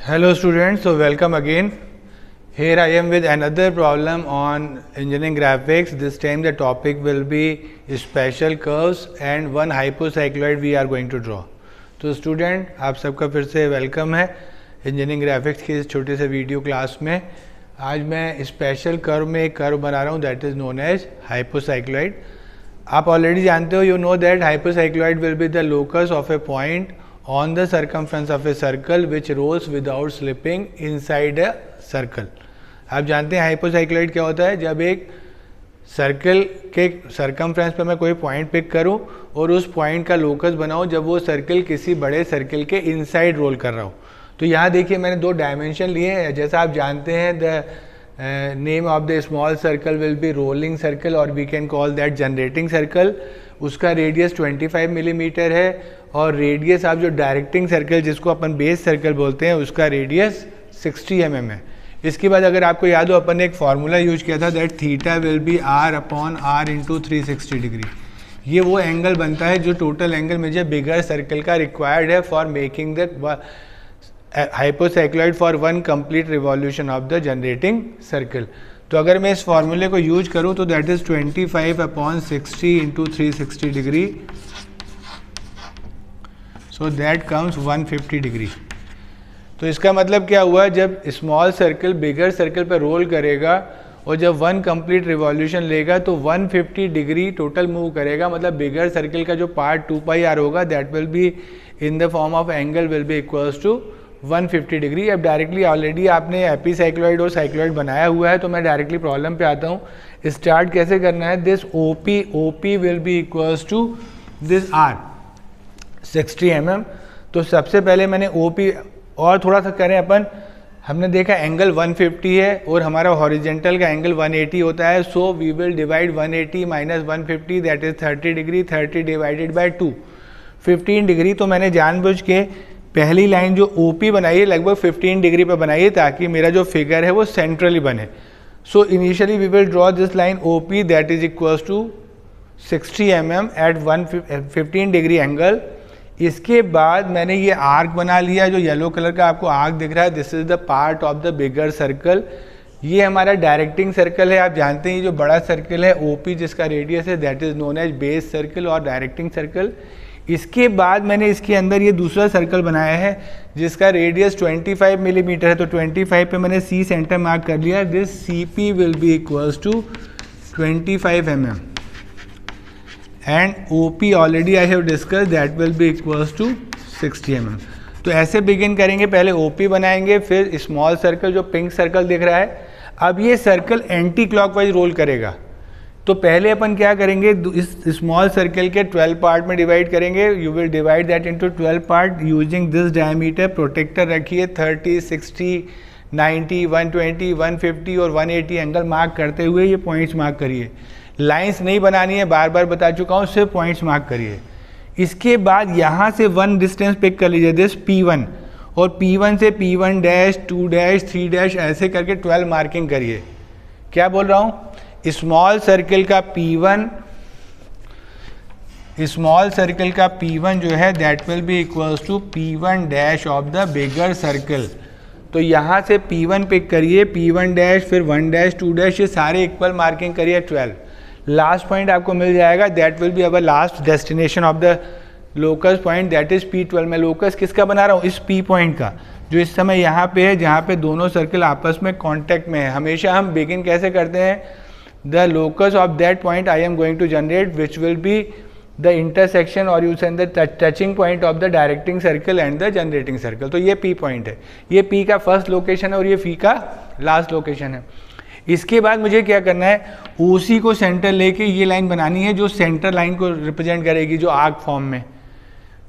Hello students, so welcome again. Here I am with another problem on engineering graphics. This time the topic will be special curves and one hypocycloid we are going to draw. तो student आप सबका फिर से welcome है engineering graphics की इस छोटे से वीडियो क्लास में. आज मैं स्पेशल कर्व में एक कर्व बना रहा हूँ that is known as hypocycloid. आप ऑलरेडी जानते हो, you know that hypocycloid will be the locus of a point on the circumference of a circle which rolls without slipping inside a circle. आप जानते हैं हाइपोसाइक्लॉइड क्या होता है. जब एक सर्कल के सर्कमफ्रेंस पे मैं कोई पॉइंट पिक करूं और उस पॉइंट का लोकस बनाऊं जब वो सर्कल किसी बड़े सर्कल के इनसाइड रोल कर रहा हो. तो यहाँ देखिए मैंने दो डायमेंशन लिए हैं. जैसा आप जानते हैं the name of the small circle will be rolling circle और we can call that generating circle. उसका रेडियस 25 मिलीमीटर है और रेडियस आप जो डायरेक्टिंग सर्कल जिसको अपन बेस सर्कल बोलते हैं उसका रेडियस 60 mm है. इसके बाद अगर आपको याद हो अपन ने एक फार्मूला यूज किया था that theta will be r upon r into 360 degree. ये वो एंगल बनता है जो टोटल एंगल मुझे बिगर सर्कल का रिक्वायर्ड है for making the hypocycloid for one complete revolution of the generating circle. तो अगर मैं इस फार्मूले को यूज करूं तो that is 25 upon 60 into 360 degree. So that comes 150 degree. तो इसका मतलब क्या हुआ, जब स्मॉल सर्कल बिगर सर्कल पर रोल करेगा और जब वन कंप्लीट रिवॉल्यूशन लेगा तो 150 डिग्री टोटल मूव करेगा. मतलब बिगर सर्कल का जो पार्ट 2πr होगा that will be in the form of angle will be equals to 150 degree. अब डायरेक्टली ऑलरेडी आपने एपीसाइक्लॉइड और साइक्लॉइड बनाया हुआ है तो मैं डायरेक्टली प्रॉब्लम पे आता हूँ. स्टार्ट कैसे करना है. This OP will be equals to this R 60 mm. तो सबसे पहले मैंने OP और थोड़ा सा करें अपन. हमने देखा एंगल 150 है और हमारा हॉरिजेंटल का एंगल 180 होता है. So we will divide 180 minus 150 that is 30 degree. 30 divided by 2 15 degree. तो मैंने जानबूझ के पहली लाइन जो OP बनाई है लगभग 15 डिग्री पे बनाई है ताकि मेरा जो फिगर है वो सेंट्रली बने. So initially we will draw this line OP that is equals to 60 mm at 15 degree angle. इसके बाद मैंने ये आर्क बना लिया. जो येलो कलर का आपको आर्क दिख रहा है this is the part of the bigger circle. ये हमारा डायरेक्टिंग सर्कल है. आप जानते हैं ये जो बड़ा सर्कल है OP जिसका रेडियस है that is known as base circle और डायरेक्टिंग सर्कल. इसके बाद मैंने इसके अंदर ये दूसरा सर्कल बनाया है जिसका रेडियस 25 मिलीमीटर है. तो 25 पे मैंने C सेंटर मार्क कर लिया. This CP will be equals to 25 mm and OP already I have discuss that will be equals to 60 mm. तो ऐसे बिगिन करेंगे. पहले OP बनाएंगे फिर स्मॉल सर्कल जो पिंक सर्कल दिख रहा है. अब ये सर्कल एंटी क्लॉकवाइज रोल करेगा. तो पहले अपन क्या करेंगे, इस स्मॉल सर्कल के 12 पार्ट में डिवाइड करेंगे. You will divide that into 12 part using this diameter. Protractor रखिए 30, 60, 90, 120, 150 और 180 एंगल मार्क करते हुए ये पॉइंट्स मार्क करिए. लाइंस नहीं बनानी है, बार बार बता चुका हूँ, सिर्फ पॉइंट्स मार्क करिए. इसके बाद यहाँ से वन डिस्टेंस पिक कर लीजिए दिस P1 और P1 से P1 डैश 2 डैश 3 डैश ऐसे करके 12 मार्किंग करिए. क्या बोल रहा हूँ, स्मॉल सर्कल का P1 जो है that will be equals to P1 dash of the bigger circle. तो यहाँ से P1 पिक करिए, P1 डैश फिर 1 डैश 2 डैश ये सारे इक्वल मार्किंग करिए 12. लास्ट पॉइंट आपको मिल जाएगा that will be our last destination of the locus point that is P12. मैं लोकस किसका बना रहा हूँ, इस P पॉइंट का जो इस समय यहाँ पे है जहाँ पे दोनों सर्कल आपस में कॉन्टैक्ट में है. हमेशा हम बिगिन कैसे करते हैं, the locus of that point I am going to generate which will be the intersection or you send the touching point of the directing circle and the generating circle. तो ये P point है. ये P का first location है और ये P का last location है. इसके बाद मुझे क्या करना है, OC को सेंटर लेके ये लाइन बनानी है जो सेंटर लाइन को रिप्रेजेंट करेगी जो आर्क फॉर्म में.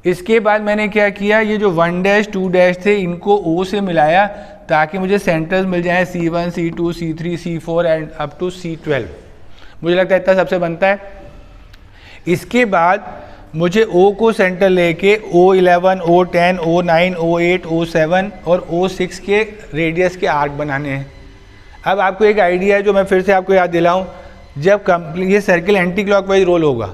इसके बाद मैंने क्या किया, ये जो 1 डैश 2 डैश थे इनको O से मिलाया ताकि मुझे सेंटर्स मिल जाए C1, C2, C3, C4 and up to C12. मुझे लगता है इतना सबसे बनता है. इसके बाद मुझे O को सेंटर लेके O11, O10, O9, O8, O7 और O6 के रेडियस के आर्क बनाने हैं. अब आपको एक आइडिया है जो मैं फिर से आपको याद दिलाऊं, जब ये सर्कल एंटी क्लॉकवाइज रोल होगा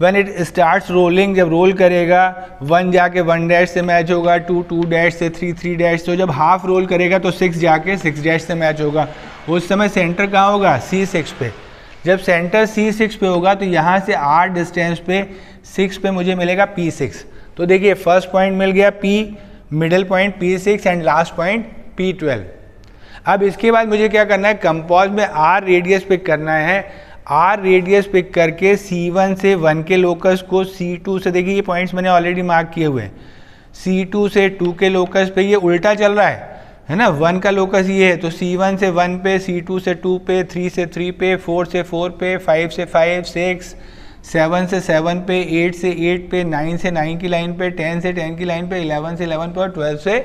व्हेन इट स्टार्ट्स रोलिंग, जब रोल करेगा 1 जाके 1 डैश से मैच होगा, 2 2 डैश से, 3 3 डैश। तो जब हाफ रोल करेगा तो 6 जाके 6 डैश से मैच होगा। उस समय सेंटर कहाँ होगा? C6 पे। जब सेंटर C6 पे होगा तो यहाँ से R डिस्टेंस पे 6 पे मुझे मिलेगा P6। तो देखिए फर्स्ट पॉइंट मिल गया P, middle point P6 and last point P12। अब इसके बाद मुझे क्या करना है? कंपास में R रेडियस पिक करना है। R रेडियस पिक करके C1 से 1 के लोकस को C2 से, देखिए ये पॉइंट्स मैंने ऑलरेडी मार्क किए हुए हैं, C2 से 2 के लोकस पे ये उल्टा चल रहा है ना, 1 का लोकस ये है, तो C1 से 1 पे, C2 से 2 पे, 3 से 3 पे, 4 से 4 पे, 5 से 5, 6, 7 से 7 पे, 8 से 8 पे, 9 से 9 की लाइन पे, 10 से 10 की लाइन पे, 11 से 11 पे और 12 से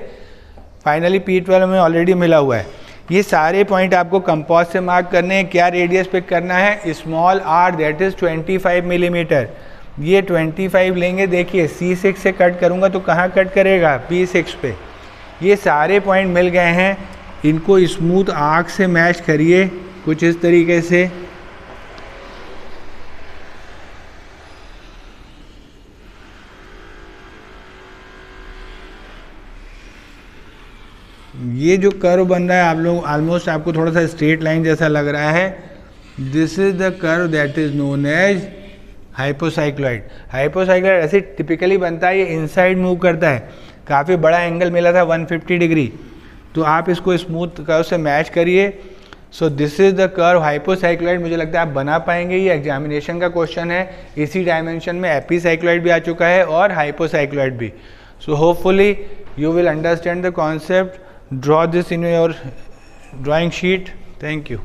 फाइनली P12 में ऑलरेडी मिला हुआ है। ये सारे पॉइंट आपको कंपास से मार्क करने हैं। क्या रेडियस पिक करना है? Small r, that is 25 millimetre. ये 25 लेंगे। देखिए C6 से कट करूँगा तो कहाँ कट करेगा? P6 पे। ये सारे पॉइंट मिल गए हैं, इनको स्मूथ आर्क से मैच करिए कुछ इस तरीके से। ये जो कर्व बन रहा है आप लोग ऑलमोस्ट आपको थोड़ा सा स्ट्रेट लाइन जैसा लग रहा है। This is the curve that is known as hypocycloid. Hypocycloid ऐसे टिपिकली बनता है, ये इनसाइड मूव करता है। काफ़ी बड़ा एंगल मिला था 150 डिग्री, तो आप इसको स्मूथ कर्व से मैच करिए। So this is the curve hypocycloid. मुझे लगता है आप बना पाएंगे, ये एग्जामिनेशन का क्वेश्चन है। इसी डायमेंशन में एपीसाइक्लॉइड भी आ चुका है और हाइपोसाइक्लॉइड भी। So hopefully you will understand the concept. Draw this in your drawing sheet. Thank you.